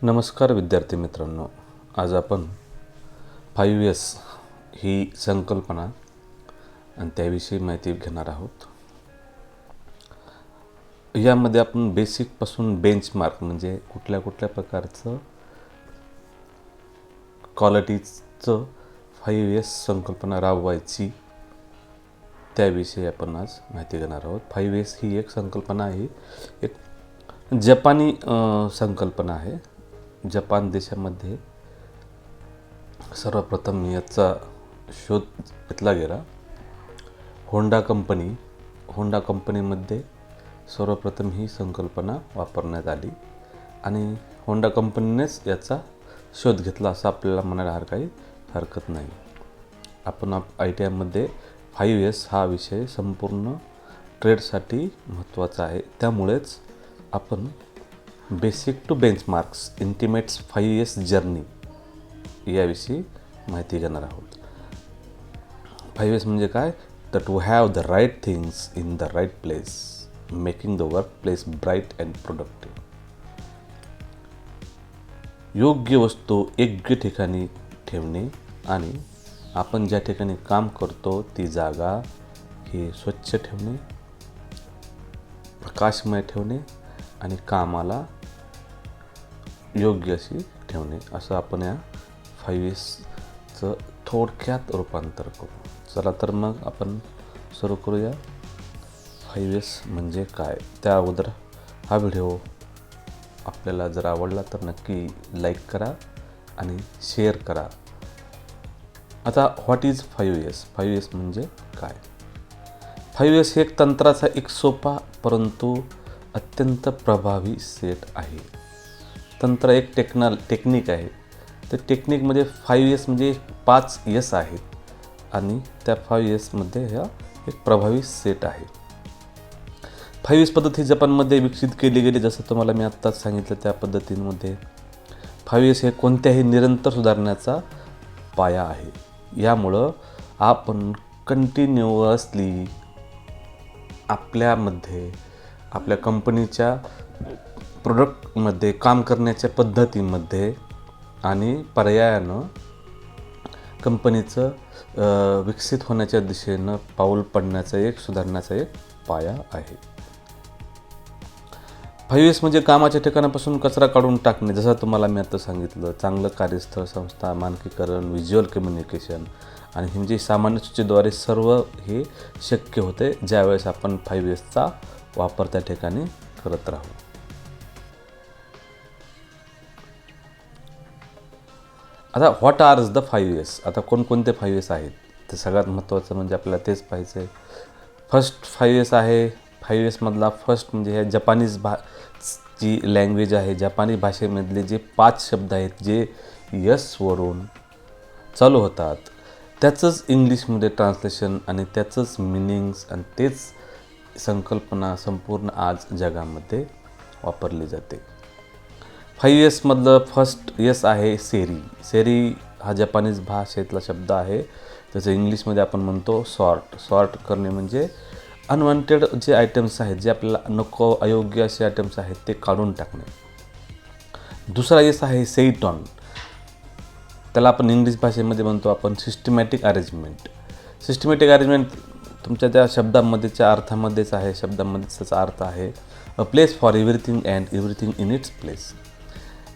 नमस्कार विद्यार्थी मित्रांनो, आज आपण 5S ही संकल्पना आणि त्याविषयी माहिती घेणार आहोत. यामध्ये आपण बेसिकपासून बेंचमार्क म्हणजे कुठल्या कुठल्या प्रकारचं क्वालिटीचं 5S संकल्पना राबवायची त्याविषयी आपण आज माहिती घेणार आहोत. 5S ही एक संकल्पना आहे, एक जपानी संकल्पना आहे. जपान देशामध्ये सर्वप्रथम याचा शोध घेतला गेला. होंडा कंपनीमध्ये सर्वप्रथम ही संकल्पना वापरण्यात आली आणि होंडा कंपनीनेच याचा शोध घेतला असं आपल्याला म्हणायला काही हरकत नाही. आपण ITIमध्ये 5S हा विषय संपूर्ण ट्रेडसाठी महत्त्वाचा आहे. त्यामुळेच आपण basic to benchmarks intimates 5S journey याविषयी माहिती घेणार आहोत. 5S म्हणजे काय? To have the right things in the right place, making the work place bright and productive. योग्य वस्तू योग्य ठिकाणी ठेवणे आणि आपण ज्या ठिकाणी काम करतो ती जागा ही स्वच्छ ठेवणे, प्रकाशमय ठेवणे आणि कामाला योग्य अशी ठेवणे, असं आपण या 5Sचं थोडक्यात रूपांतर करू. चला तर मग आपण सुरू करूया. 5S म्हणजे काय? त्या अगोदर हा व्हिडिओ आपल्याला जर आवडला तर नक्की लाईक करा आणि शेअर करा. आता व्हॉट इज 5S? 5S म्हणजे काय? 5S हे एक तंत्राचा एक सोपा परंतु अत्यंत प्रभावी सेट आहे. तंत्र एक टेक्निक आहे. त्या टेक्निकमध्ये 5S म्हणजे 5S आहेत आणि त्या 5Sमध्ये ह्या एक प्रभावी सेट आहे. 5S पद्धत ही जपानमध्ये विकसित केली गेली. जसं तुम्हाला मी आत्ताच सांगितलं त्या पद्धतींमध्ये 5S हे कोणत्याही निरंतर सुधारण्याचा पाया आहे. यामुळं आपण कंटिन्युअसली आपल्या कंपनीच्या प्रोडक्टमध्ये, काम करण्याच्या पद्धतीमध्ये आणि पर्यायानं कंपनीचं विकसित होण्याच्या दिशेनं पाऊल पडण्याचा एक सुधारण्याचा एक पाया आहे. 5S म्हणजे कामाच्या ठिकाणापासून कचरा काढून टाकणे. जसं तुम्हाला मी आता सांगितलं, चांगलं कार्यस्थळ, संस्था, मानकीकरण, व्हिज्युअल कम्युनिकेशन आणि हे म्हणजे सामान्य सूचीद्वारे सर्व हे शक्य होते ज्यावेळेस आपण 5Sचा वापर त्या ठिकाणी करत राहू. आता व्हॉट आर द 5S? आता कोणकोणते 5S आहेत ते सगळ्यात महत्त्वाचं म्हणजे आपल्याला तेच पाहायचं आहे. फर्स्ट 5S आहे. 5Sमधला फर्स्ट म्हणजे ह्या जपानीज जी लँग्वेज आहे, जपानी भाषेमधले जे 5 शब्द आहेत जे यसवरून चालू होतात, त्याचंच इंग्लिशमध्ये ट्रान्सलेशन आणि त्याचंच मिनिंग्स आणि तेच संकल्पना संपूर्ण आज जगामध्ये वापरली जाते. 5Sमधलं फर्स्ट यस आहे सेरी. सेरी हा जपानीज भाषेतला शब्द आहे. त्याचं इंग्लिशमध्ये आपण म्हणतो सॉर्ट करणे म्हणजे अनवॉन्टेड जे आयटम्स आहेत, जे आपल्याला नको अयोग्य असे आयटम्स आहेत ते काढून टाकणे. दुसरा यस आहे सेईटॉन. त्याला आपण इंग्लिश भाषेमध्ये म्हणतो आपण सिस्टमॅटिक अरेंजमेंट. सिस्टमॅटिक अरेंजमेंट तुमच्या त्या शब्दामध्येच्या अर्थामध्येच आहे. शब्दामध्येच त्याचा अर्थ आहे a place for everything and everything in its place.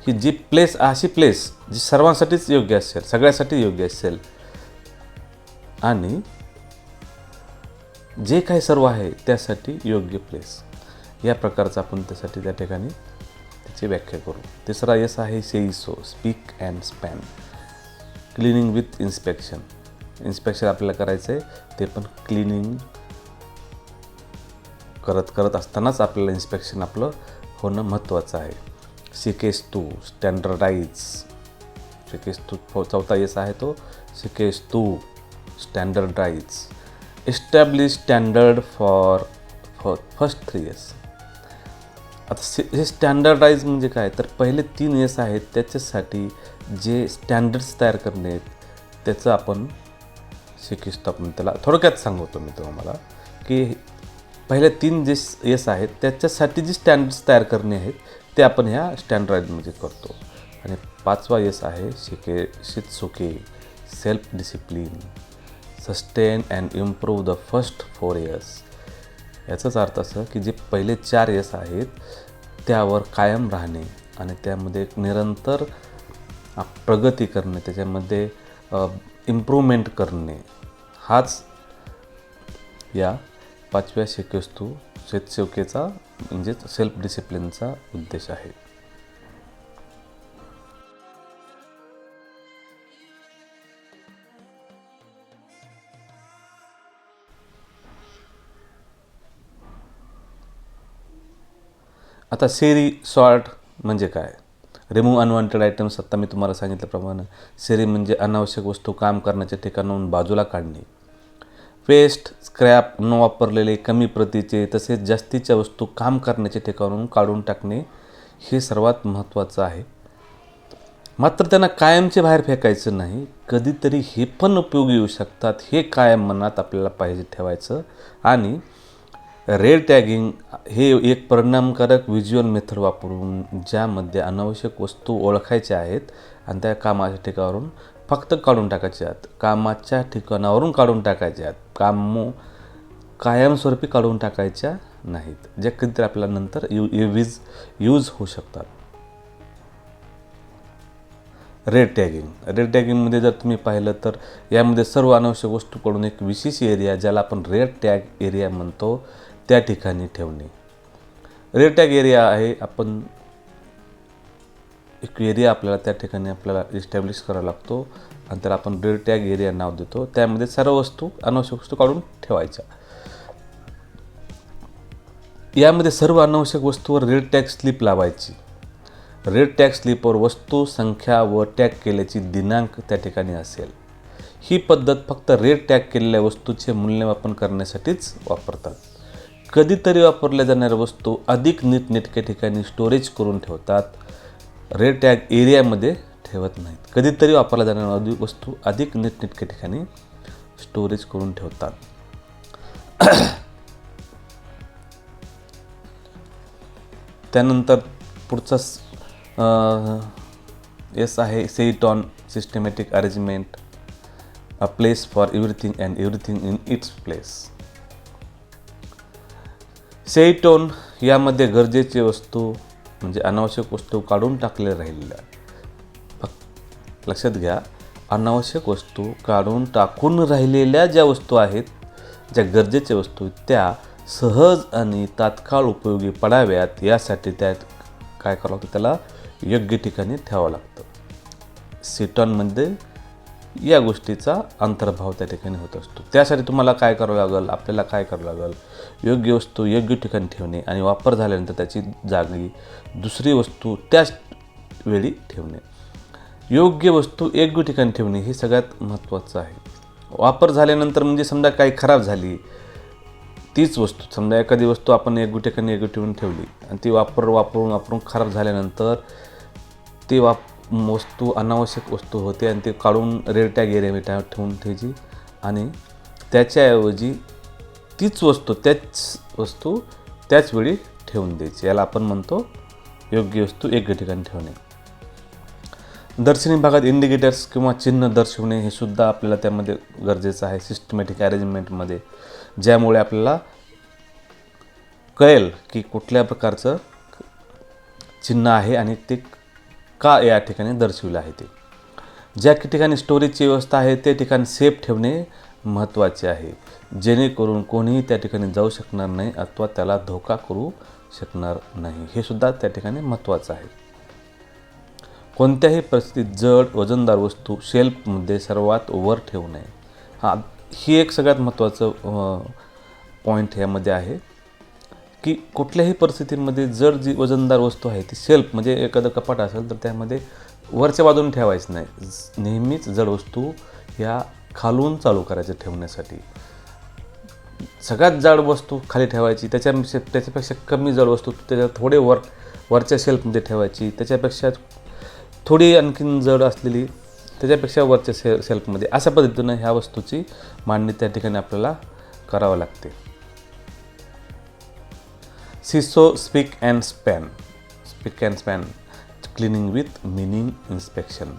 ही जी प्लेस, अशी प्लेस जी सर्वांसाठीच योग्य असेल, सगळ्यासाठी योग्य असेल आणि जे काही सर्व आहे त्यासाठी योग्य प्लेस, या प्रकारचं आपण त्यासाठी त्या ठिकाणी त्याची व्याख्या करू. तिसरा यस आहे सेईसो. Spick and span. Cleaning with inspection. Inspection आपल्याला करायचं आहे, ते पण क्लिनिंग करत असतानाच आपल्याला इन्स्पेक्शन आपलं होणं महत्त्वाचं आहे. शिकेस्तू. स्टँडर्डाइज. शिकेस्तू चौथा यस आहे तो शिकेस्तू. Standardize. Establish standard for first 3 S. आता हे स्टँडर्डाइज म्हणजे काय? तर पहिले 3 यस आहेत त्याच्यासाठी जे स्टँडर्ड्स तयार करणे आहेत त्याचं आपण शिकिस्तो. आपण त्याला थोडक्यात सांगतो मी तुम्हाला की पहिले 3 जे यस आहेत त्याच्यासाठी जे स्टँडर्ड्स तयार करणे आहेत ते आपण ह्या स्टँडर्डाइजमध्ये करतो. आणि 5वा एस आहे शित्सुके, self discipline, sustain and improve the first 4 years. याचाच अर्थ असं की जे पहिले 4 एस आहेत त्यावर कायम राहणे आणि त्यामध्ये एक निरंतर प्रगती करणे, त्याच्यामध्ये इम्प्रूव्हमेंट करणे, हाच या 5व्या शित्सुकेचा म्हणजे सेल्फ डिसिप्लिनचा उद्देश आहे. आता सेरी सॉर्ट म्हणजे काय? Remove unwanted items. आता मी तुम्हाला सांगितल्याप्रमाणे सेरी म्हणजे अनावश्यक वस्तू काम करण्याच्या ठिकाणाहून बाजूला काढणे. वेस्ट, स्क्रॅप, न वापरलेले, कमी प्रतीचे तसेच जास्तीच्या वस्तू काम करण्याच्या ठिकाणाहून काढून टाकणे हे सर्वात महत्त्वाचं आहे. मात्र त्यांना कायमचे बाहेर फेकायचं नाही, कधीतरी हे पण उपयोगी येऊ शकतात हे कायम मनात आपल्याला पाहिजे ठेवायचं. आणि रेड टॅगिंग हे एक परिणामकारक व्हिज्युअल मेथड वापरून ज्यामध्ये अनावश्यक वस्तू ओळखायच्या आहेत आणि त्या कामाच्या ठिकाणावरून फक्त काढून टाकायच्या आहेत, कामाच्या ठिकाणावरून काढून टाकायच्या आहेत, कायमस्वरूपी काढून टाकायच्या नाहीत, ज्या कधीतरी आपल्याला नंतर यूज होऊ शकतात. रेड टॅगिंगमध्ये जर तुम्ही पाहिलं तर यामध्ये सर्व अनावश्यक वस्तूकडून एक विशेष एरिया, ज्याला आपण रेड टॅग एरिया म्हणतो, त्या ठिकाणी ठेवणे. रेड टॅग एरिया आहे, आपण एक एरिया आपल्याला त्या ठिकाणी आपल्याला इस्टॅब्लिश करावा लागतो आणि त्याला आपण रेड टॅग एरिया नाव देतो. त्यामध्ये सर्व वस्तू अनावश्यक वस्तू काढून ठेवायच्या. यामध्ये सर्व अनावश्यक वस्तूवर रेड टॅग स्लिप लावायची. रेड टॅग स्लिपवर वस्तू संख्या व टॅग केल्याची दिनांक त्या ठिकाणी असेल. ही पद्धत फक्त रेड टॅग केलेल्या वस्तूचे मूल्यमापन करण्यासाठीच वापरतात. कधीतरी वापरल्या जाणाऱ्या वस्तू अधिक नीटनेटक्या ठिकाणी स्टोरेज करून ठेवतात, रेड टॅग एरियामध्ये ठेवत नाहीत. कधीतरी वापरल्या जाणाऱ्या वस्तू अधिक नीटनेटक्या ठिकाणी स्टोरेज करून ठेवतात. त्यानंतर पुढचा एस आहे set on systematic arrangement, a place for everything and everything in its place. Set on यामध्ये गरजेची वस्तू म्हणजे अनावश्यक वस्तू काढून टाकले राहिलेल्या, लक्षात घ्या, अनावश्यक वस्तू काढून टाकून राहिलेल्या ज्या वस्तू आहेत, ज्या गरजेच्या वस्तू त्या सहज आणि तात्काळ उपयोगी पडाव्यात यासाठी त्यात काय करावं लागतं, त्याला योग्य ठिकाणी ठेवावं लागतं. सेटॉनमध्ये या गोष्टीचा अंतर्भाव त्या ठिकाणी होत असतो. त्यासाठी तुम्हाला काय करावं लागेल, आपल्याला काय करावं लागेल, योग्य वस्तू योग्य ठिकाणी ठेवणे आणि वापर झाल्यानंतर त्याची जागी दुसरी वस्तू त्याच वेळी ठेवणे. योग्य वस्तू योग्य ठिकाणी ठेवणे हे सगळ्यात महत्त्वाचं आहे. वापर झाल्यानंतर म्हणजे समजा काही खराब झाली, तीच वस्तू समजा एखादी वस्तू आपण योग्य ठिकाणी योग्य ठेवून ठेवली आणि ती वापरून खराब झाल्यानंतर ती वस्तू अनावश्यक वस्तू होते आणि ते काढून रेड टॅग एरियामध्ये ठेवून ठेवायची आणि त्याच्याऐवजी तीच वस्तू त्याच वेळी ठेवून द्यायची. याला आपण म्हणतो योग्य वस्तू योग्य ठिकाणी ठेवणे. दर्शनी भागात इंडिकेटर्स किंवा चिन्ह दर्शवणे हे सुद्धा आपल्याला त्यामध्ये गरजेचं आहे सिस्टमॅटिक अरेंजमेंटमध्ये, ज्यामुळे आपल्याला कळेल की कुठल्या प्रकारचं चिन्ह आहे आणि ते का या ठिकाणी दर्शविलं आहे. ते ज्या ठिकाणी स्टोरेजची व्यवस्था आहे ते ठिकाण सेफ ठेवणे महत्त्वाचे आहे, जेणेकरून कोणीही त्या ठिकाणी जाऊ शकणार नाही अथवा त्याला धोका करू शकणार नाही. हे सुद्धा त्या ठिकाणी महत्त्वाचं आहे. कोणत्याही परिस्थितीत जड वजनदार वस्तू शेल्फमध्ये सर्वात वर ठेवू नये. ही एक सगळ्यात महत्त्वाचं पॉईंट यामध्ये आहे की कुठल्याही परिस्थितीमध्ये जड जी वजनदार वस्तू आहे ती शेल्फ म्हणजे एखादं कपाट असेल तर त्यामध्ये वरच्या बाजूने ठेवायचं नाही. नेहमीच जड वस्तू ह्या खालून चालू करायच्या ठेवण्यासाठी. सगळ्यात जड वस्तू खाली ठेवायची, त्याच्यापेक्षा कमी जड वस्तू त्याच्या थोडे वरच्या शेल्फमध्ये ठेवायची, त्याच्यापेक्षा थोडी आणखीन जड असलेली त्याच्यापेक्षा वरच्या शेल्फमध्ये. अशा पद्धतीनं ह्या वस्तूची मांडणी त्या ठिकाणी आपल्याला करावं लागते. सिसो spick and span cleaning with meaning inspection.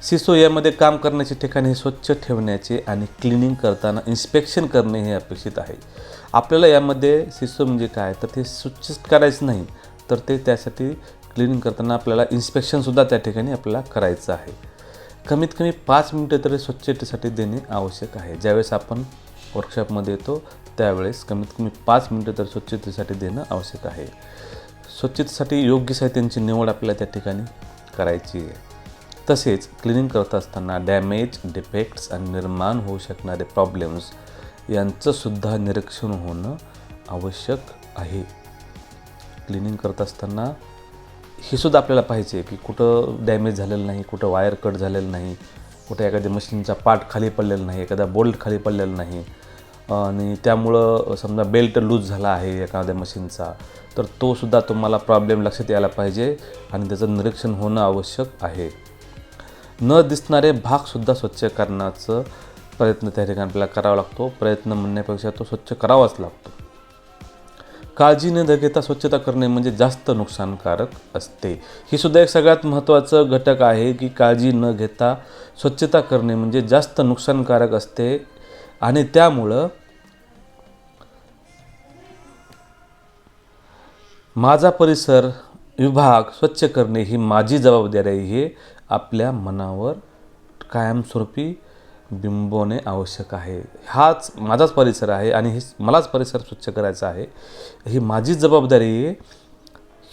सिसो यामध्ये काम करण्याचे ठिकाण हे स्वच्छ ठेवण्याचे आणि क्लिनिंग करताना इन्स्पेक्शन करणे हे अपेक्षित आहे. आपल्याला यामध्ये सिसो म्हणजे काय तर ते स्वच्छ करायचं नाही, तर ते त्यासाठी क्लिनिंग करताना आपल्याला इन्स्पेक्शनसुद्धा त्या ठिकाणी आपल्याला करायचं आहे. कमीत कमी 5 मिनिटं तरी स्वच्छतेसाठी देणे आवश्यक आहे. ज्यावेळेस आपण वर्कशॉपमध्ये येतो त्यावेळेस कमीत कमी 5 मिनिटं तर स्वच्छतेसाठी देणं आवश्यक आहे. स्वच्छतेसाठी योग्य साहित्यांची निवड आपल्याला त्या ठिकाणी करायची आहे. तसेच क्लिनिंग करत असताना डॅमेज, डिफेक्ट्स आणि निर्माण होऊ शकणारे प्रॉब्लेम्स यांचंसुद्धा निरीक्षण होणं आवश्यक आहे. क्लिनिंग करत असताना हे सुद्धा आपल्याला पाहिजे की कुठं डॅमेज झालेलं नाही, कुठं वायर कट झालेलं नाही, कुठे एखाद्या मशीनचा पार्ट खाली पडलेला नाही, एखादा बोल्ट खाली पडलेला नाही आणि त्यामुळं समजा बेल्ट लूज झाला आहे एखाद्या मशीनचा, तर तो सुद्धा तुम्हाला प्रॉब्लेम लक्षात यायला पाहिजे आणि त्याचं निरीक्षण होणं आवश्यक आहे. न दिसणारे भागसुद्धा स्वच्छ करण्याचा प्रयत्न त्या ठिकाणी आपल्याला करावा लागतो. प्रयत्न म्हणण्यापेक्षा तो स्वच्छ करावाच लागतो. काळजी न घेता स्वच्छता करणे म्हणजे जास्त नुकसानकारक असते. ही सुद्धा एक सगळ्यात महत्त्वाचं घटक आहे की काळजी न घेता स्वच्छता करणे म्हणजे जास्त नुकसानकारक असते आणि त्यामुळं माझा परिसर विभाग स्वच्छ करणे ही माझी जबाबदारी आहे हे आपल्या मनावर कायमस्वरूपी बिंबवणे आवश्यक आहे. हाच माझाच परिसर आहे आणि हे मलाच परिसर स्वच्छ करायचा आहे, ही माझी जबाबदारी आहे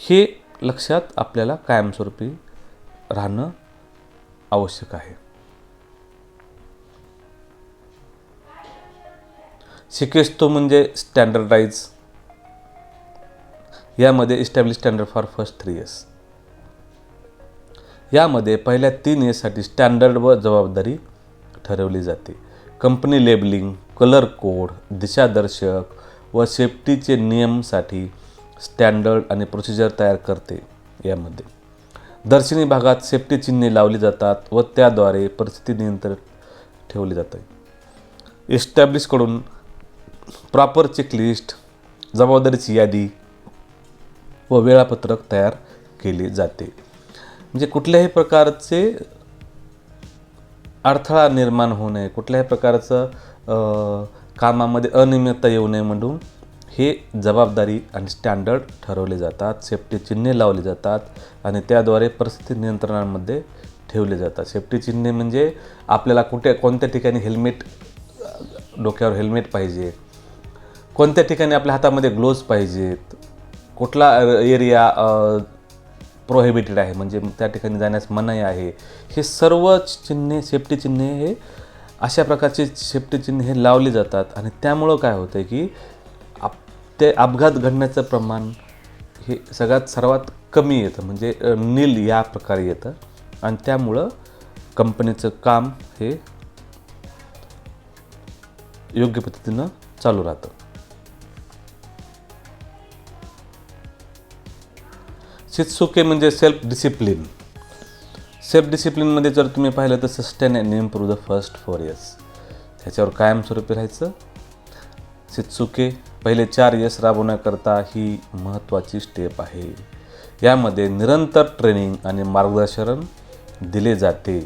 हे लक्षात आपल्याला कायमस्वरूपी राहणं आवश्यक आहे. शिकेस्तो म्हणजे स्टँडर्डाइज. यामध्ये establish standard for first 3 years. यामध्ये पहिल्या 3 yearsसाठी स्टँडर्ड व जबाबदारी ठरवली जाते. कंपनी लेबलिंग, कलर कोड, दिशादर्शक व सेफ्टीचे नियमसाठी स्टँडर्ड आणि प्रोसिजर तयार करते. यामध्ये दर्शनी भागात सेफ्टी चिन्हे लावली जातात व त्याद्वारे परिस्थिती नियंत्रित ठेवली जाते. इस्टॅब्लिशकडून प्रॉपर चेकलिस्ट, जबाबदारीची यादी व वेळापत्रक तयार केले जाते. म्हणजे कुठल्याही प्रकारचे अडथळा निर्माण होऊ नये, कुठल्याही प्रकारचं कामामध्ये अनियमितता येऊ नये म्हणून हे जबाबदारी आणि स्टँडर्ड ठरवले जातात. सेफ्टी चिन्हे लावली जातात आणि त्याद्वारे परिस्थिती नियंत्रणामध्ये ठेवले जातात. सेफ्टी चिन्हे म्हणजे आपल्याला कोणत्या ठिकाणी डोक्यावर हेल्मेट पाहिजे, कोणत्या ठिकाणी आपल्या हातामध्ये ग्लोव्ज पाहिजेत, कुठला एरिया प्रोहिबिटेड आहे म्हणजे त्या ठिकाणी जाण्यास मनाई आहे. हे सर्व चिन्हे, सेफ्टी चिन्हे हे अशा प्रकारचे सेफ्टी चिन्हे हे लावली जातात आणि त्यामुळं काय होतं की ते अपघात घडण्याचं प्रमाण हे सर्वात कमी येतं, म्हणजे नील या प्रकारे येतं आणि त्यामुळं कंपनीचं काम हे योग्य पद्धतीनं चालू राहतं. शित्सुके म्हणजे सेल्फ डिसिप्लिन. सेल्फ डिसिप्लिनमध्ये जर तुम्ही पाहिलं तर sustain and improve the first 4 years ह्याच्यावर कायमस्वरूपी राहायचं. शित्सुके पहिले 4 years राबवण्याकरता ही महत्त्वाची स्टेप आहे. यामध्ये निरंतर ट्रेनिंग आणि मार्गदर्शन दिले जाते.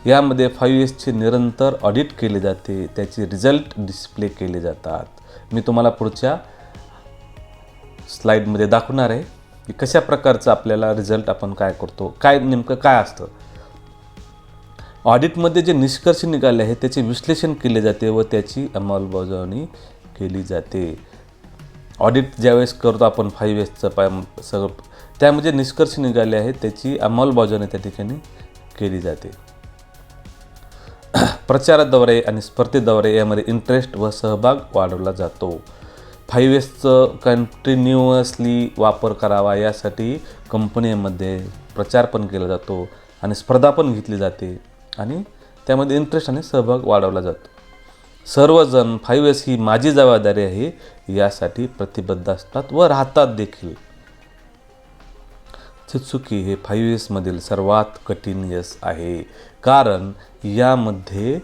यामध्ये 5 yearsचे निरंतर ऑडिट केले जाते, त्याचे रिझल्ट डिस्प्ले केले जातात. मी तुम्हाला पुढच्या स्लाईडमध्ये दाखवणार आहे की कशा प्रकारचं आपल्याला रिझल्ट आपण काय करतो, नेमकं काय असतं. ऑडिटमध्ये जे निष्कर्ष निघाले आहेत त्याचे विश्लेषण केले जाते व त्याची अंमलबजावणी केली जाते. ऑडिट ज्यावेळेस करतो आपण 5 yearsचं सगळं त्यामध्ये निष्कर्ष निघाले आहेत त्याची अंमलबजावणी त्या ठिकाणी केली जाते. प्रचाराद्वारे आणि स्पर्धेद्वारे यामध्ये इंटरेस्ट व सहभाग वाढवला जातो. 5 yearsचं कंटिन्युअसली वापर करावा यासाठी कंपनीमध्ये प्रचार पण केला जातो आणि स्पर्धा पण घेतली जाते आणि त्यामध्ये इंटरेस्ट आणि सहभाग वाढवला जातो. सर्वजण 5 years ही माझी जबाबदारी आहे यासाठी प्रतिबद्ध असतात व राहतात देखील. शित्सुके हे 5 yearsमधील सर्वात कठीण यश आहे, कारण यामध्ये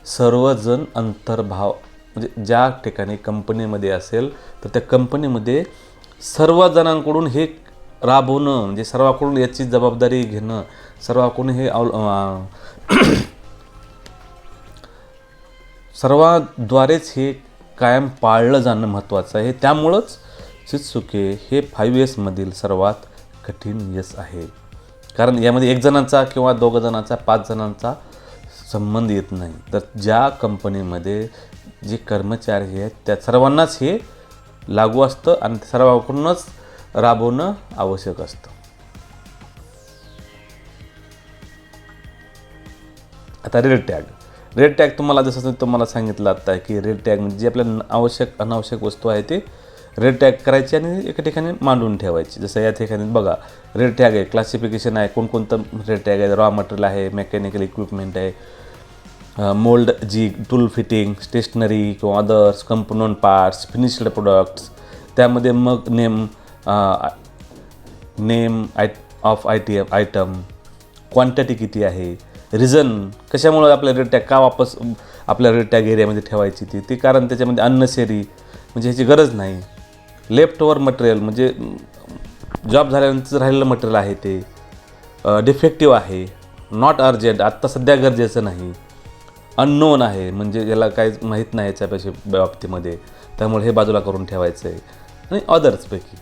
सर्वजण अंतर्भाव म्हणजे ज्या ठिकाणी कंपनीमध्ये असेल तर त्या कंपनीमध्ये सर्व जणांकडून हे राबवणं म्हणजे सर्वांकडून याची जबाबदारी घेणं, सर्वांकडून हे सर्वाद्वारेच हे कायम पाळलं जाणं महत्त्वाचं आहे. त्यामुळंच शित्सुके हे 5S सर्वात कठीण यश आहे. कारण यामध्ये 1 जणांचा किंवा 2 जणांचा 5 जणांचा संबंध येत नाही. तर ज्या कंपनीमध्ये जे कर्मचारी आहेत त्या सर्वांनाच हे लागू असतं आणि सर्वांकडूनच राबवणं आवश्यक असतं. आता रेड टॅग तुम्हाला जसं तुम्हाला सांगितलं आता की रेड टॅग म्हणजे जे आपल्या आवश्यक अनावश्यक वस्तू आहे ते रेड टॅग करायची आणि एका ठिकाणी मांडून ठेवायची. जसं या ठिकाणी बघा रेड टॅग आहे, क्लासिफिकेशन आहे, कोणकोणतं रेड टॅग आहे, रॉ मटेरियल आहे, मेकॅनिकल इक्विपमेंट आहे, मोल्ड टूल फिटिंग, स्टेशनरी किंवा others, component parts, finished products. त्यामध्ये मग नेम ऑफ आयटम, क्वांटिटी किती आहे, रिझन कशामुळे आपल्या रेड टॅग का वापस आपल्या रेड टॅग एरियामध्ये ठेवायची ती कारण त्याच्यामध्ये अननेसेसरी म्हणजे ह्याची गरज नाही. लेफ्ट ओव्हर मटेरियल म्हणजे जॉब झाल्यानंतर राहिलेलं मटेरियल आहे ते, डिफेक्टिव्ह आहे, नॉट अर्जंट आत्ता सध्या गरजेचं नाही, अननोन आहे म्हणजे याला काही माहीत नाही याच्यापेक्षा बाबतीमध्ये, त्यामुळे हे बाजूला करून ठेवायचं आहे आणि अदर्सपैकी.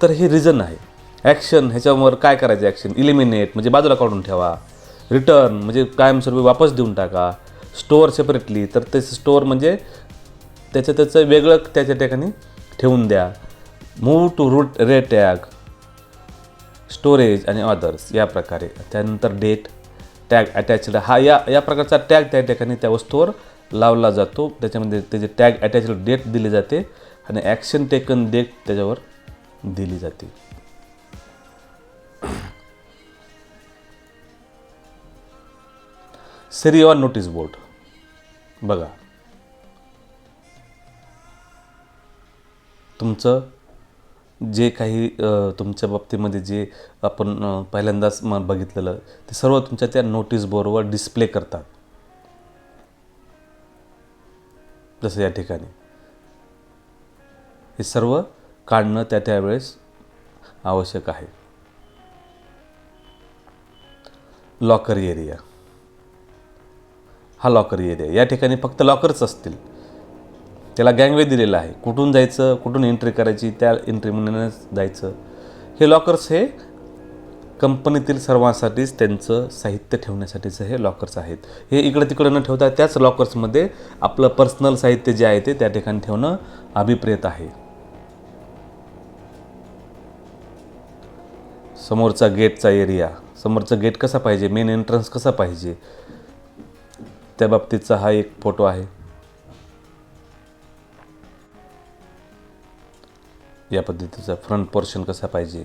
तर हे रिझन आहे. ॲक्शन ह्याच्यावर काय करायचं, ॲक्शन इलिमिनेट म्हणजे बाजूला काढून ठेवा, रिटर्न म्हणजे कायमस्वरूपी वापस देऊन टाका, स्टोअर सेपरेटली तर ते स्टोअर म्हणजे त्याचं वेगळं त्याच्या ठिकाणी ठेवून द्या, move to red tag, storage आणि अदर्स या प्रकारे. त्यानंतर डेट टॅग अटॅच्ड हा या प्रकारचा टॅग त्या ठिकाणी त्या वस्तूवर लावला जातो. त्याच्यामध्ये त्याचे टॅग अटॅच्ड डेट दिली जाते आणि ॲक्शन टेकन डेट त्याच्यावर दिली जाते. सिरियल नोटीस बोर्ड बघा, तुमचं जे काही तुमच्या बाबतीमध्ये जे आपण पहिल्यांदाच बघितलेलं ते सर्व तुमच्या त्या नोटीस बोर्डवर डिस्प्ले करतात. जसं या ठिकाणी हे सर्व काढणं त्यावेळेस आवश्यक आहे. लॉकर एरिया, हा लॉकर एरिया या ठिकाणी फक्त लॉकर्स असतील. त्याला गँगवे दिलेला आहे, कुठून जायचं, कुठून एंट्री करायची, त्या एंट्रीमधूनच जायचं. हे लॉकर्स हे कंपनीतील सर्वांसाठीच त्यांचं साहित्य ठेवण्यासाठीचं हे लॉकर्स आहेत. हे इकडं तिकडं न ठेवता त्याच लॉकर्समध्ये आपलं पर्सनल साहित्य जे आहे ते त्या ठिकाणी ठेवणं अभिप्रेत आहे. समोरचा गेटचा एरिया, समोरचा गेट कसा पाहिजे, मेन एंट्रन्स कसा पाहिजे त्या बाबतीतचा हा एक फोटो आहे. या पद्धतीचा फ्रंट पोर्शन कसा पाहिजे.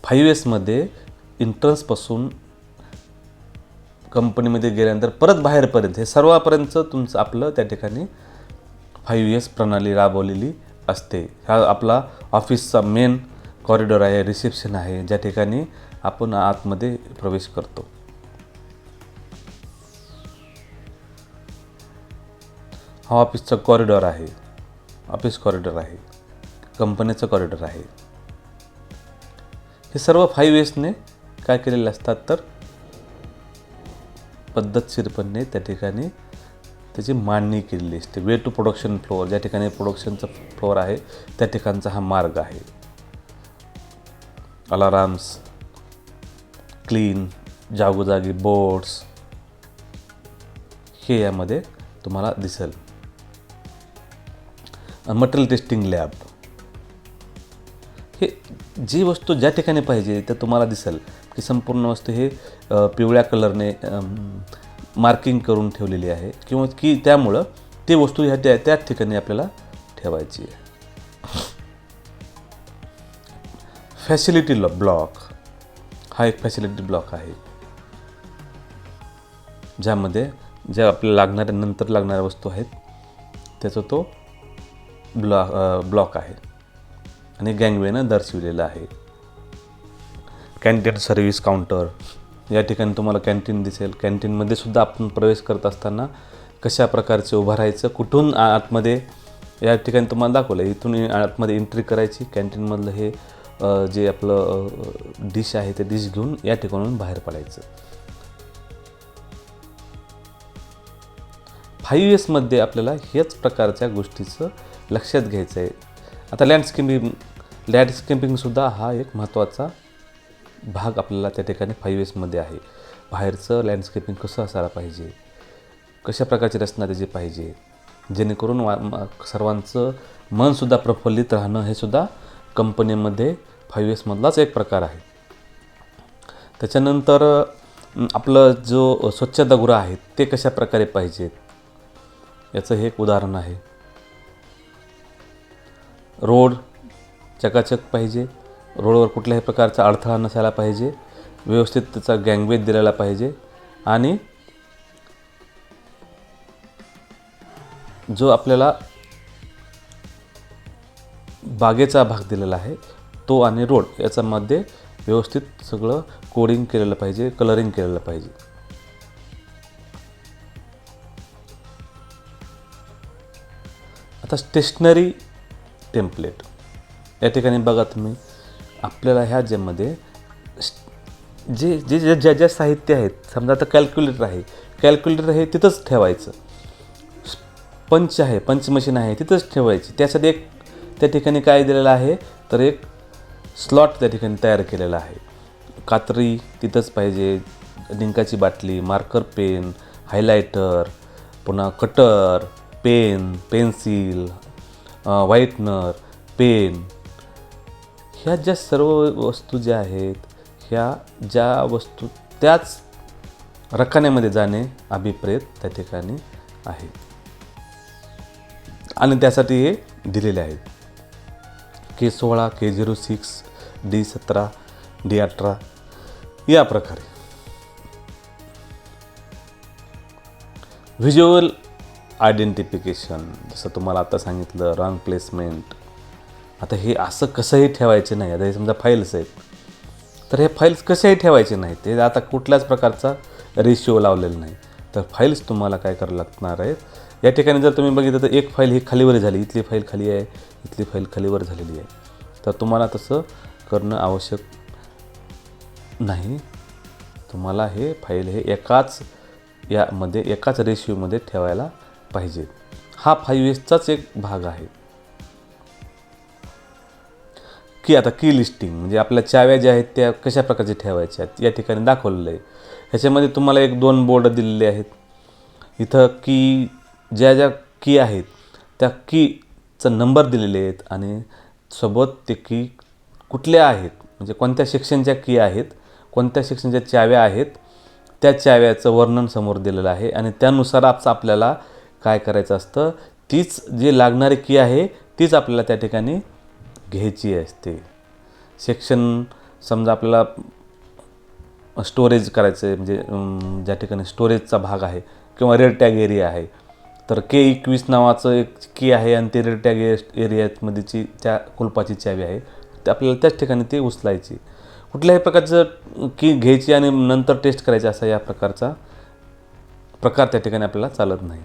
5S एंट्रन्सपासून कंपनीमध्ये गेल्यानंतर परत बाहेरपर्यंत हे सर्वापर्यंतचं तुमचं आपलं त्या ठिकाणी 5S प्रणाली राबवलेली असते. हा आपला ऑफिसचा मेन कॉरिडॉर आहे, रिसेप्शन आहे, ज्या ठिकाणी आपण आतमध्ये प्रवेश करतो. हा ऑफिसचा कॉरिडॉर आहे, ऑफिस कॉरिडॉर आहे, कंपनीचं कॉरिडॉर आहे. हे सर्व 5Sने काय केलेले असतात तर पद्धतशीरपणे त्या ठिकाणी त्याची मांडणी केलेली असते. वे टू प्रोडक्शन फ्लोअर, ज्या ठिकाणी प्रोडक्शनचा फ्लोअर आहे त्या ठिकाणचा हा मार्ग आहे. अलाराम्स, क्लीन, जागोजागी बोर्ड्स हे यामध्ये तुम्हाला दिसेल. मटेरियल टेस्टिंग लॅब, हे जी वस्तू ज्या ठिकाणी पाहिजे ते तुम्हाला दिसेल की संपूर्ण वस्तू हे पिवळ्या कलरने मार्किंग करून ठेवलेली आहे किंवा की त्यामुळं ती वस्तू त्याच ठिकाणी आपल्याला ठेवायची आहे. फॅसिलिटी ब्लॉक, हा एक फॅसिलिटी ब्लॉक आहे ज्यामध्ये ज्या आपल्याला नंतर लागणाऱ्या वस्तू आहेत त्याचा तो ब्लॉक आहे आणि गँगवेनं दर्शविलेला आहे. कॅन्टीन सर्व्हिस काउंटर, या ठिकाणी तुम्हाला कॅन्टीन दिसेल. कॅन्टीनमध्ये सुद्धा आपण प्रवेश करत असताना कशा प्रकारचे उभं राहायचं, कुठून आतमध्ये या ठिकाणी तुम्हाला दाखवलं. इथून आतमध्ये एंट्री करायची, कॅन्टीनमधलं हे जे आपलं डिश आहे ते डिश घेऊन या ठिकाणून बाहेर पडायचं. 5S आपल्याला ह्याच प्रकारच्या गोष्टीचं लक्षात घ्यायचं आहे. आता लँडस्केपिंगसुद्धा हा एक महत्त्वाचा भाग आपल्याला त्या ठिकाणी 5S आहे. बाहेरचं लँडस्केपिंग कसं असायला पाहिजे, कशा प्रकारची रचना त्याची पाहिजे, जेणेकरून सर्वांचं मनसुद्धा प्रफुल्लित राहणं हे सुद्धा कंपनीमध्ये 5S एक प्रकार आहे. त्याच्यानंतर आपलं जो स्वच्छतागृह आहे ते कशा प्रकारे पाहिजेत याचं हे एक उदाहरण आहे. रोड चकाचक पाहिजे, रोडवर कुठल्याही प्रकारचा अडथळा नसायला पाहिजे, व्यवस्थित त्याचा गँगवेज दिलेला पाहिजे आणि जो आपल्याला बागेचा भाग दिलेला आहे तो आणि रोड याच्यामध्ये व्यवस्थित सगळं कोडिंग केलेलं पाहिजे, कलरिंग केलेलं पाहिजे. आता स्टेशनरी टेम्पलेट या ठिकाणी बघा तुम्ही, आपल्याला ह्या ज्यामध्ये ज्या साहित्य आहेत, समजा आता कॅल्क्युलेटर आहे, कॅल्क्युलेटर हे तिथंच ठेवायचं. पंच आहे, पंच मशीन आहे तिथंच ठेवायची. त्यासाठी एक त्या ठिकाणी काय दिलेलं आहे तर एक स्लॉट त्या ठिकाणी तयार केलेला आहे. कात्री तिथंच पाहिजे, डिंकाची बाटली, मार्कर पेन, हायलायटर, पुन्हा cutter, pen, pencil, whitener, pen, ह्या ज्या सर्व वस्तू ज्या आहेत ह्या ज्या वस्तू त्याच रकान्यामध्ये जाणे अभिप्रेत त्या ठिकाणी आहे आणि त्यासाठी हे दिलेले आहेत. K16, K06, D17, D18 या प्रकारे. व्हिज्युअल आयडेंटिफिकेशन, जसं तुम्हाला आता सांगितलं, रॉंग प्लेसमेंट. आता हे असं कसंही ठेवायचे नाही. आता हे समजा फाईल्स आहेत तर हे फाईल्स कशाही ठेवायचे नाहीत. ते आता कुठल्याच प्रकारचा रेशिओ लावलेला नाही. तर फाईल्स तुम्हाला काय करावं लागणार आहेत. या ठिकाणी जर तुम्ही बघितलं तर एक फाईल ही खालीवर झाली, इथली फाईल खाली आहे, इथली फाईल खालीवर झालेली आहे. तर तुम्हाला तसं करणं आवश्यक नाही. तुम्हाला हे फाईल हे एकाच रेशिओमध्ये ठेवायला पाहिजे. हा 5Sचाच एक भाग आहे. आता की लिस्टिंग म्हणजे आपल्या चाव्या ज्या आहेत त्या कशा प्रकारचे ठेवायच्या आहेत या ठिकाणी दाखवलेलं आहे. ह्याच्यामध्ये तुम्हाला 1-2 बोर्ड दिलेले आहेत. इथं की ज्या की आहेत त्या कीचा नंबर दिलेले आहेत आणि सोबत ते की कुठल्या आहेत म्हणजे कोणत्या सेक्शनच्या की आहेत, कोणत्या सेक्शनच्या चाव्या आहेत, त्या चाव्याचं वर्णन समोर दिलेलं आहे आणि त्यानुसार आपल्याला काय करायचं असतं, तीच जी लागणारी की आहे तीच आपल्याला त्या ठिकाणी घ्यायची असते. सेक्शन समजा आपल्याला स्टोरेज करायचं आहे म्हणजे ज्या ठिकाणी स्टोरेजचा भाग आहे किंवा रेड टॅग एरिया आहे तर K21 नावाचं एक की आहे आणि ते रेड टॅग एरियामध्येची त्या कुलपाची चावी आहे. ते आपल्याला त्याच ठिकाणी ते उचलायची. कुठल्याही प्रकारचं की घ्यायची आणि नंतर टेस्ट करायची असा या प्रकार त्या ठिकाणी आपल्याला चालत नाही.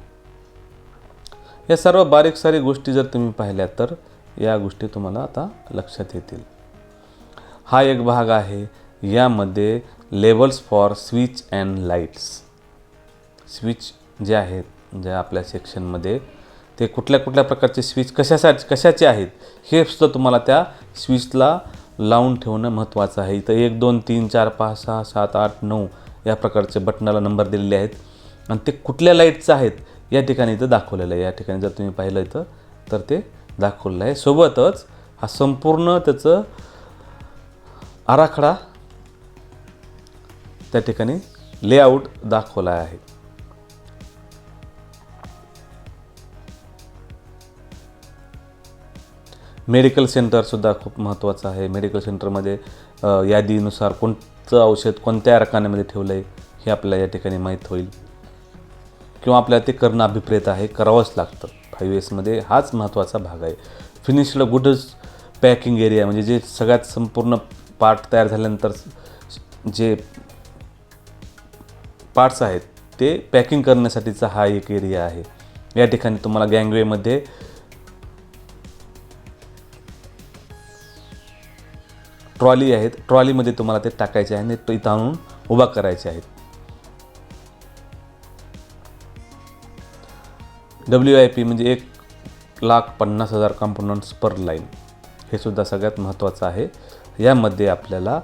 या सर्व बारीक सारी गोष्टी जर तुम्ही पाहिल्या तर या गोष्टी तुम्हाला आता लक्षात येतील. हा एक भाग आहे. यामध्ये labels for switch and lights. Switch जे आहेत ज्या आपल्या सेक्शनमध्ये ते कुठल्या प्रकारचे स्विच कशाचे आहेत हे सुद्धा तुम्हाला त्या स्विचला लावून ठेवणं महत्त्वाचं आहे. इथं 1 2 3 4 5 6 7 8 9 या प्रकारचे बटनाला नंबर दिलेले आहेत आणि ते कुठल्या लाईटचं आहेत या ठिकाणी इथं दाखवलेलं आहे. या ठिकाणी जर तुम्ही पाहिलं इथं तर ते दाखवलेलं आहे. सोबतच हा संपूर्ण त्याचं आराखडा त्या ठिकाणी लेआउट दाखवला आहे. मेडिकल सेंटरसुद्धा खूप महत्त्वाचं आहे. मेडिकल सेंटरमध्ये यादीनुसार कोणतं औषध कोणत्या रकान्यामध्ये ठेवलं आहे हे आपल्याला या ठिकाणी माहीत होईल किंवा आपल्याला ते करणं अभिप्रेत आहे, करावंच लागतं. 5S हाच महत्त्वाचा भाग आहे. फिनिश्ड गुड्स पॅकिंग एरिया म्हणजे जे सगळ्यात संपूर्ण पार्ट तयार झाल्यानंतर जे पार्ट्स आहेत ते पॅकिंग करण्यासाठीचा हा एक एरिया आहे. या ठिकाणी तुम्हाला गँगवेमध्ये ट्रॉली आहेत, ट्रॉलीमध्ये तुम्हाला ते टाकायचे आहे आणि ते इथं आणून उभा करायचे आहेत. WIP म्हणजे 1,50,000 कॉम्पोनंट्स पर लाईन, हे सुद्धा सगळ्यात महत्त्वाचं आहे. यामध्ये आपल्याला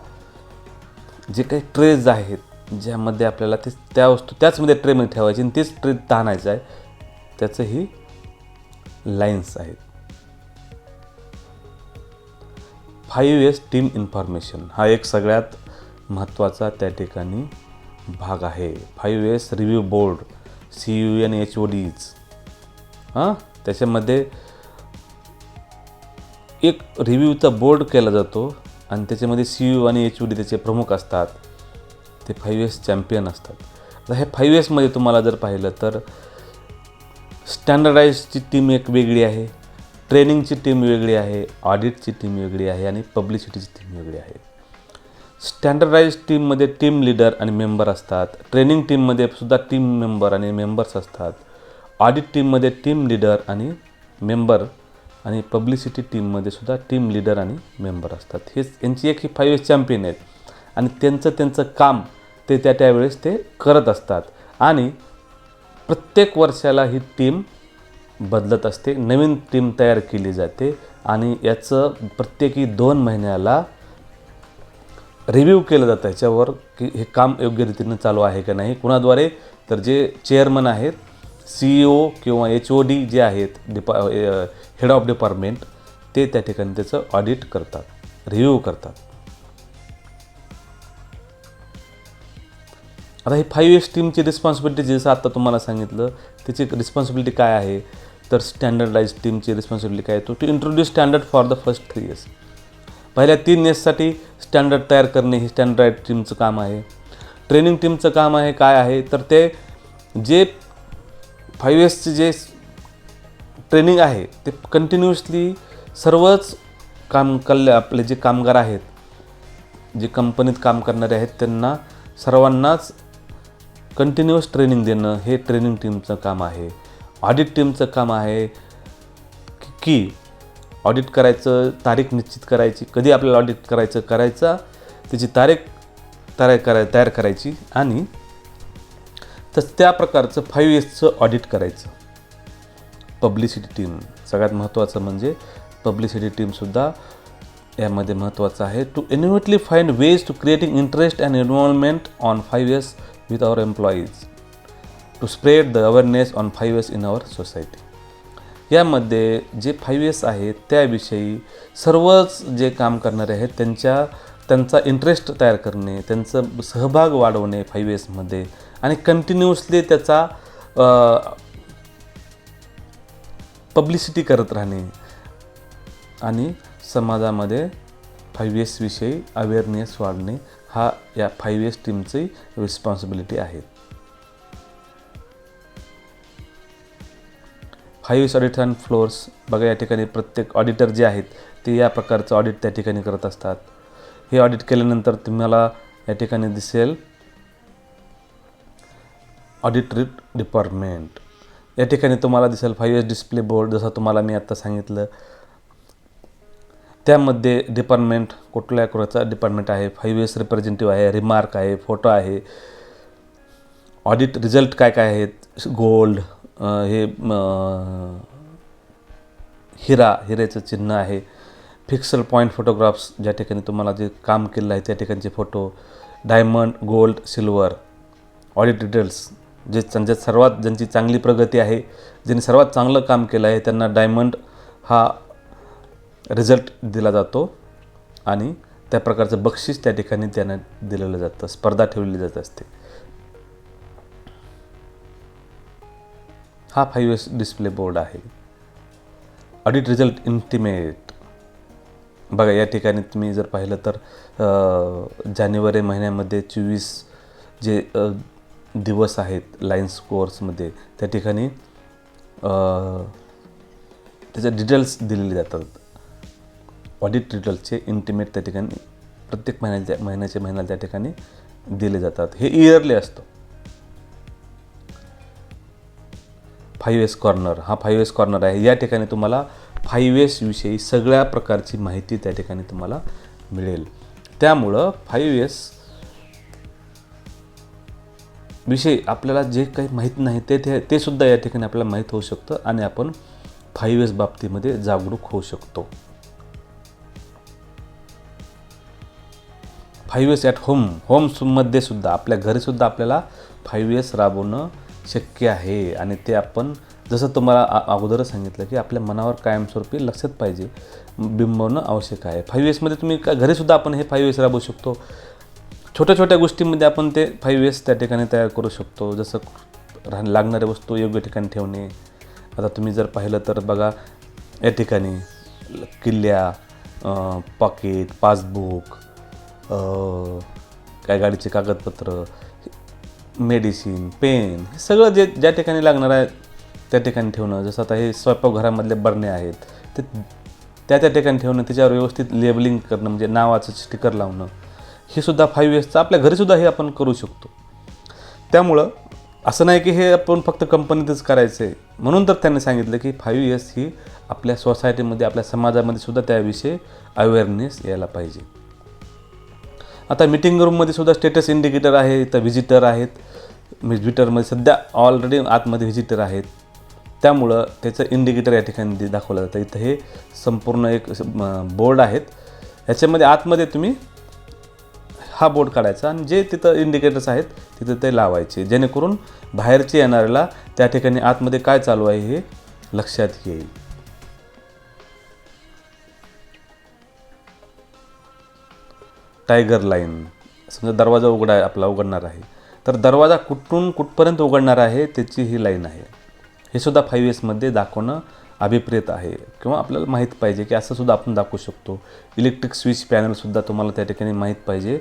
जे काही ट्रेज आहेत, ज्यामध्ये आपल्याला त्या वस्तू त्याचमध्ये ट्रेमध्ये ठेवायची आणि तेच ट्रे ताणायचं आहे, त्याचंही लाईन्स आहेत. 5S टीम इन्फॉर्मेशन हा एक सगळ्यात महत्त्वाचा त्या ठिकाणी भाग आहे. 5S रिव्ह्यू बोर्ड, CU आणि HODs. त्याच्यामध्ये एक रिव्ह्यूचा बोर्ड केला जातो आणि त्याच्यामध्ये CU आणि HOD त्याचे प्रमुख असतात. ते 5S चॅम्पियन असतात. आता हे 5Sमध्ये तुम्हाला जर पाहिलं तर स्टँडर्डाइजची टीम एक वेगळी आहे, ट्रेनिंगची टीम वेगळी आहे, ऑडिटची टीम वेगळी आहे आणि पब्लिसिटीची टीम वेगळी आहे. स्टँडर्डाइज टीममध्ये टीम लीडर आणि मेंबर असतात. ट्रेनिंग टीममध्ये सुद्धा टीम मेंबर आणि मेंबर्स असतात. ऑडिट टीममध्ये टीम लीडर आणि मेंबर आणि पब्लिसिटी टीममध्ये सुद्धा टीम लीडर आणि मेंबर असतात. यांची एक ही 5S चॅम्पियन आहेत आणि त्यांचं काम ते त्यावेळेस ते करत असतात आणि प्रत्येक वर्षाला ही टीम बदलत असते, नवीन टीम तयार केली जाते आणि याचं प्रत्येकी 2 महिन्याला रिव्ह्यू केलं जातं ह्याच्यावर की हे काम योग्य रीतीनं चालू आहे का नाही. कुणाद्वारे तर जे चेअरमन आहेत, CEO किंवा HOD जे आहेत, हेड ऑफ डिपार्टमेंट, ते त्या ठिकाणी त्याचं ऑडिट करतात, रिव्ह्यू करतात. आता ही 5S टीमची रिस्पॉन्सिबिलिटी जसं आता तुम्हाला सांगितलं, त्याची रिस्पॉन्सिबिलिटी काय आहे तर स्टँडर्डाइज टीमची रिस्पॉन्सिबिलिटी काय आहे, to introduce standard for the first 3 years. पहिल्या 3 yearsसाठी स्टँडर्ड तयार करणे हे स्टँडर्डाइज टीमचं काम आहे. ट्रेनिंग टीमचं काम आहे काय आहे तर ते जे 5Sचे जे ट्रेनिंग आहे ते कंटिन्युअसली सर्वच आपले जे कामगार आहेत, जे कंपनीत काम करणारे आहेत, त्यांना सर्वांनाच कंटिन्युअस ट्रेनिंग देणं हे ट्रेनिंग टीमचं काम आहे. ऑडिट टीमचं काम आहे की ऑडिट करायचं, तारीख निश्चित करायची, कधी आपल्याला ऑडिट करायचा त्याची तारीख तयार करायची आणि त्या प्रकारचं 5Sचं ऑडिट करायचं. पब्लिसिटी टीम सगळ्यात महत्त्वाचं म्हणजे पब्लिसिटी टीमसुद्धा यामध्ये महत्त्वाचं आहे. To innovatively find ways to creating interest and involvement on 5S with our employees to spread the awareness on 5S in our society. यामध्ये जे 5S आहेत त्याविषयी सर्वच जे काम करणारे आहेत त्यांचा इंटरेस्ट तयार करणे, त्यांचं सहभाग वाढवणे 5Sमध्ये आणि कंटिन्युअसली त्याचा पब्लिसिटी करत राहणे आणि समाजामध्ये 5S विषयी अवेअरनेस वाढणे हा या 5S टीमची रिस्पॉन्सिबिलिटी आहे. 5S ऑडिट अँड फ्लोर्स बघा, या ठिकाणी प्रत्येक ऑडिटर जे आहेत ते या प्रकारचं ऑडिट त्या ठिकाणी करत असतात. हे ऑडिट केल्यानंतर तुम्हाला या ठिकाणी दिसेल ऑडिट डिपार्टमेंट. या ठिकाणी तुम्हाला दिसेल 5S डिस्प्ले बोर्ड, जसं तुम्हाला मी आत्ता सांगितलं. त्यामध्ये डिपार्टमेंट कुठचा डिपार्टमेंट आहे, 5S रिप्रेझेंटेटिव्ह आहे, रिमार्क आहे, फोटो आहे, ऑडिट रिझल्ट काय काय आहेत, गोल्ड, हे हिऱ्याचं चिन्ह आहे, फिक्सल पॉईंट फोटोग्राफ्स, ज्या ठिकाणी तुम्हाला जे काम केलं आहे त्या ठिकाणचे photo, diamond, gold, silver, audit details, ज्यांची चांगली प्रगती आहे, ज्यांनी सर्वात चांगलं काम केलं आहे त्यांना डायमंड हा रिझल्ट दिला जातो आणि त्या प्रकारचं बक्षीस त्या ठिकाणी त्यांना दिलेलं जातं, स्पर्धा ठेवलेली जात असते. हा 5S डिस्प्ले बोर्ड आहे. ऑडिट रिझल्ट इंटिमेट बघा, या ठिकाणी तुम्ही जर पाहिलं तर जानेवारी महिन्यामध्ये 24 जे दिवस आहेत लायन्स कोर्समध्ये त्या ठिकाणी त्याचे डिटेल्स दिलेले जातात. ऑडिट डिटेल्सचे इंटिमेट त्या ठिकाणी प्रत्येक महिन्याला त्या ठिकाणी दिले जातात. हे इयरली असतं. 5S कॉर्नर हा 5S कॉर्नर आहे. या ठिकाणी तुम्हाला 5S विषयी सगळ्या प्रकारची माहिती त्या ठिकाणी तुम्हाला मिळेल. त्यामुळं 5S विषयी आपल्याला जे काही माहीत नाही ते सुद्धा या ठिकाणी आपल्याला माहीत होऊ शकतं आणि आपण 5S बाबतीमध्ये जागरूक होऊ शकतो. 5S ॲट होममध्ये सुद्धा आपल्या घरीसुद्धा आपल्याला 5S राबवणं शक्य आहे आणि ते आपण जसं तुम्हाला अगोदरच सांगितलं की आपल्या मनावर कायमस्वरूपी लक्षात पाहिजे बिंबवणं आवश्यक आहे. 5Sमध्ये तुम्ही घरीसुद्धा आपण हे 5S राबवू शकतो. छोट्या छोट्या गोष्टींमध्ये आपण ते 5S त्या ठिकाणी तयार करू शकतो. जसं लागणाऱ्या वस्तू योग्य ठिकाणी ठेवणे. आता तुम्ही जर पाहिलं तर बघा या ठिकाणी किल्ल्या, पॉकेट, पासबुक, काय गाडीचे कागदपत्र, मेडिसिन, पेन, हे सगळं ज्या ठिकाणी लागणार आहे त्या ठिकाणी ठेवणं. जसं आता हे स्वयंपाकघरामधले बरणे आहेत ते त्या ठिकाणी ठेवणं, त्याच्यावर व्यवस्थित लेबलिंग करणं म्हणजे नावाचं स्टिकर लावणं, हे सुद्धा 5Sचं आपल्या घरीसुद्धा हे आपण करू शकतो. त्यामुळं असं नाही की हे आपण फक्त कंपनीतच करायचं आहे. म्हणून तर त्यांनी सांगितलं की 5S ही आपल्या सोसायटीमध्ये आपल्या समाजामध्ये सुद्धा त्याविषयी अवेअरनेस यायला पाहिजे. आता मीटिंग रूममध्ये सुद्धा स्टेटस इंडिकेटर आहे. इथं व्हिजिटर आहेत. व्हिजिटरमध्ये सध्या ऑलरेडी आतमध्ये व्हिजिटर आहेत. त्यामुळं त्याचं इंडिकेटर या ठिकाणी दाखवलं जातं. इथं हे संपूर्ण एक बोर्ड आहेत. ह्याच्यामध्ये आतमध्ये तुम्ही हा बोर्ड काढायचा आणि जे तिथं इंडिकेटर्स आहेत तिथं ते लावायचे, जेणेकरून बाहेरचे येणाऱ्याला त्या ठिकाणी आतमध्ये काय चालू आहे हे लक्षात येईल. टायगर लाईन, समजा दरवाजा उघडणार आहे तर दरवाजा कुठून कुठपर्यंत उघडणार आहे त्याची ही लाईन आहे. हे सुद्धा 5Sमध्ये दाखवणं अभिप्रेत आहे किंवा आपल्याला माहीत पाहिजे की असं सुद्धा आपण दाखवू शकतो. इलेक्ट्रिक स्विच पॅनलसुद्धा तुम्हाला त्या ठिकाणी माहीत पाहिजे.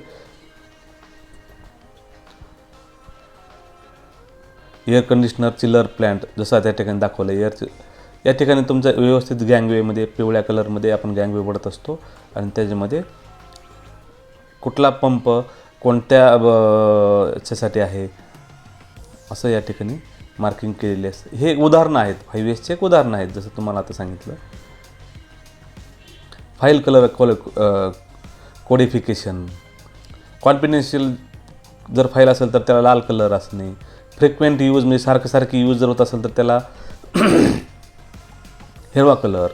एअर कंडिशनर, चिलर प्लॅन्ट जसं त्या ठिकाणी दाखवलं या ठिकाणी तुमच्या व्यवस्थित गँगवेमध्ये पिवळ्या कलरमध्ये आपण गँगवे वडत असतो आणि त्याच्यामध्ये कुठला पंप कोणत्या याच्यासाठी आहे असं या ठिकाणी मार्किंग केलेले असते. हे उदाहरणं आहेत 5Sचे एक उदाहरणं आहेत. जसं तुम्हाला आता सांगितलं फाईल कलर कोडिफिकेशन, कॉन्फिडेन्शियल जर फाईल असेल तर त्याला लाल कलर असणे, फ्रिक्वेंट यूज म्हणजे सारखी यूज जर होत असेल तर त्याला हिरवा कलर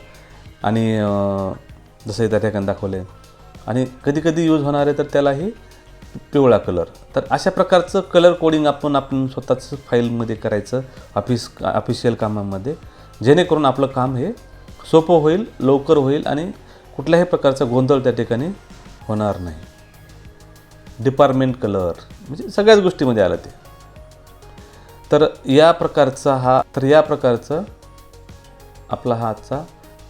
आणि जसं त्या ठिकाणी दाखवले आणि कधी यूज होणार आहे तर त्यालाही पिवळा कलर. तर अशा प्रकारचं कलर कोडिंग आपण स्वतःच फाईलमध्ये करायचं ऑफिशियल कामामध्ये, जेणेकरून आपलं काम हे सोपं होईल, लवकर होईल आणि कुठल्याही प्रकारचा गोंधळ त्या ठिकाणी होणार नाही. डिपार्टमेंट कलर म्हणजे सगळ्याच गोष्टीमध्ये आलं ते. तर या प्रकारचा आपला हा आजचा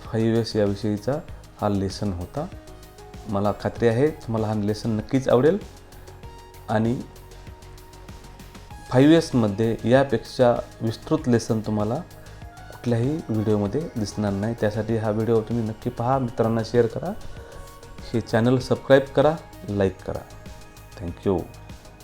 5S याविषयीचा हा लेसन होता. मला खात्री आहे तुम्हाला हा लेसन नक्कीच आवडेल आणि 5Sमध्ये यापेक्षा विस्तृत लेसन तुम्हाला कुठल्याही व्हिडिओमध्ये दिसणार नाही. त्यासाठी हा व्हिडिओ तुम्ही नक्की पहा, मित्रांना शेअर करा, हे चॅनल सबस्क्राईब करा, लाईक करा. थँक्यू.